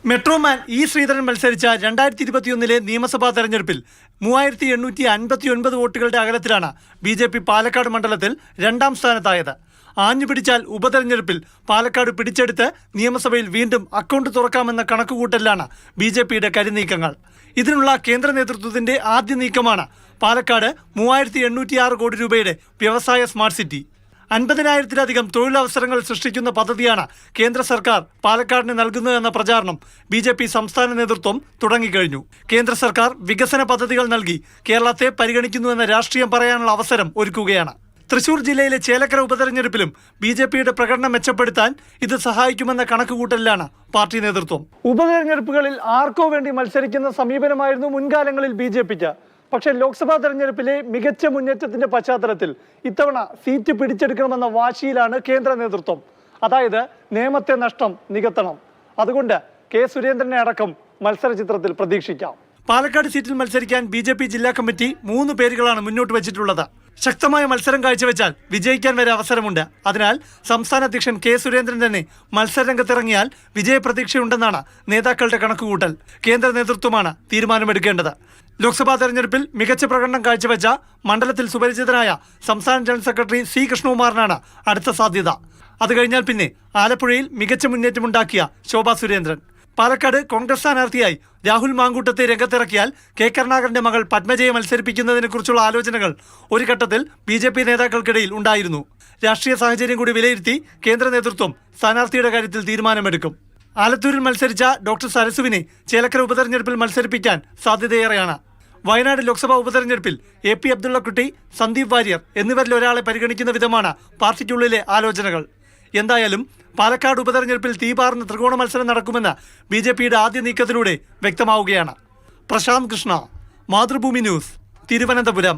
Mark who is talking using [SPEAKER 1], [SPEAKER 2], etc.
[SPEAKER 1] Metro man E Sreedharan മത്സരിച്ച 2021 നിയമസഭാ തെരഞ്ഞെടുപ്പിൽ 3859 വോട്ടുകളുടെ അകലത്തിലാണ് BJP പാലക്കാട് മണ്ഡലത്തിൽ രണ്ടാം സ്ഥാനത്തായത്. ആഞ്ഞുപിടിച്ചാൽ ഉപതെരഞ്ഞെടുപ്പിൽ പാലക്കാട് പിടിച്ചെടുത്ത് നിയമസഭയിൽ വീണ്ടും അക്കൗണ്ട് തുറക്കാമെന്ന കണക്കുകൂട്ടലിലാണ് BJPയുടെ കരുനീക്കങ്ങൾ. ഇതിനുള്ള കേന്ദ്ര നേതൃത്വത്തിന്റെ ആദ്യ നീക്കമാണ് പാലക്കാട് 3806 കോടി രൂപയുടെ വ്യവസായ സ്മാർട്ട് സിറ്റി. 50,000-ലധികം തൊഴിലവസരങ്ങൾ സൃഷ്ടിക്കുന്ന പദ്ധതിയാണ് കേന്ദ്ര സർക്കാർ പാലക്കാടിന് നൽകുന്നതെന്ന പ്രചാരണം BJP സംസ്ഥാന നേതൃത്വം തുടങ്ങിക്കഴിഞ്ഞു. കേന്ദ്ര സർക്കാർ വികസന പദ്ധതികൾ നൽകി കേരളത്തെ പരിഗണിക്കുന്നുവെന്ന രാഷ്ട്രീയം പറയാനുള്ള അവസരം ഒരുക്കുകയാണ്. തൃശൂർ ജില്ലയിലെ ചേലക്കര ഉപതെരഞ്ഞെടുപ്പിലും BJPയുടെ പ്രകടനം മെച്ചപ്പെടുത്താൻ ഇത് സഹായിക്കുമെന്ന കണക്കുകൂട്ടലിലാണ് പാർട്ടി നേതൃത്വം. ഉപതെരഞ്ഞെടുപ്പുകളിൽ ആർക്കോ വേണ്ടി മത്സരിക്കുന്ന സമീപനമായിരുന്നു മുൻകാലങ്ങളിൽ BJPക്ക്. പക്ഷേ ലോക്സഭാ തെരഞ്ഞെടുപ്പിലെ മികച്ച മുന്നേറ്റത്തിന്റെ പശ്ചാത്തലത്തിൽ ഇത്തവണ സീറ്റ് പിടിച്ചെടുക്കണമെന്ന വാശിയിലാണ് കേന്ദ്ര നേതൃത്വം. അതായത് നിയമത്തെ നഷ്ടം നികത്തണം. അതുകൊണ്ട് കെ സുരേന്ദ്രനെ അടക്കം മത്സര ചിത്രത്തിൽ പ്രതീക്ഷിക്കാം. പാലക്കാട് സീറ്റിൽ മത്സരിക്കാൻ BJP ജില്ലാ കമ്മിറ്റി 3 പേരുകളാണ് മുന്നോട്ട് വെച്ചിട്ടുള്ളത്. ശക്തമായ മത്സരം കാഴ്ചവെച്ചാൽ വിജയിക്കാൻ വരെ അവസരമുണ്ട്. അതിനാൽ സംസ്ഥാന അധ്യക്ഷൻ കെ സുരേന്ദ്രൻ തന്നെ മത്സരരംഗത്തിറങ്ങിയാൽ വിജയപ്രതീക്ഷയുണ്ടെന്നാണ് നേതാക്കളുടെ കണക്കുകൂട്ടൽ. കേന്ദ്ര നേതൃത്വമാണ് തീരുമാനമെടുക്കേണ്ടത്. ലോക്സഭാ തെരഞ്ഞെടുപ്പിൽ മികച്ച പ്രകടനം കാഴ്ചവെച്ച മണ്ഡലത്തിൽ സുപരിചിതനായ സംസ്ഥാന ജനറൽ സെക്രട്ടറി C കൃഷ്ണകുമാറിനാണ് അടുത്ത സാധ്യത. അത് കഴിഞ്ഞാൽ പിന്നെ ആലപ്പുഴയിൽ മികച്ച മുന്നേറ്റമുണ്ടാക്കിയ ശോഭാ സുരേന്ദ്രൻ. പാലക്കാട് കോൺഗ്രസ് സ്ഥാനാർത്ഥിയായി രാഹുൽ മാങ്കൂട്ടത്തെ രംഗത്തിറക്കിയാൽ കെ കരുണാകരന്റെ മകൾ പത്മജയെ മത്സരിപ്പിക്കുന്നതിനെക്കുറിച്ചുള്ള ആലോചനകൾ ഒരു ഘട്ടത്തിൽ BJP നേതാക്കൾക്കിടയിൽ ഉണ്ടായിരുന്നു. രാഷ്ട്രീയ സാഹചര്യം കൂടി വിലയിരുത്തി കേന്ദ്ര നേതൃത്വം സ്ഥാനാർത്ഥിയുടെ കാര്യത്തിൽ തീരുമാനമെടുക്കും. ആലത്തൂരിൽ മത്സരിച്ച ഡോക്ടർ സരസുവിനെ ചേലക്കര ഉപതെരഞ്ഞെടുപ്പിൽ മത്സരിപ്പിക്കാൻ സാധ്യതയേറെയാണ്. വയനാട് ലോക്സഭാ ഉപതെരഞ്ഞെടുപ്പിൽ AP അബ്ദുള്ളക്കുട്ടി, സന്ദീപ് വാര്യർ എന്നിവരിൽ ഒരാളെ പരിഗണിക്കുന്ന വിധമാണ് പാർട്ടിക്കുള്ളിലെ ആലോചനകൾ. എന്തായാലും പാലക്കാട് ഉപതെരഞ്ഞെടുപ്പിൽ തീപാർന്ന ത്രികോണ മത്സരം നടക്കുമെന്ന് BJPയുടെ ആദ്യ നീക്കത്തിലൂടെ വ്യക്തമാവുകയാണ്. പ്രശാന്ത് കൃഷ്ണ, മാതൃഭൂമി ന്യൂസ്, തിരുവനന്തപുരം.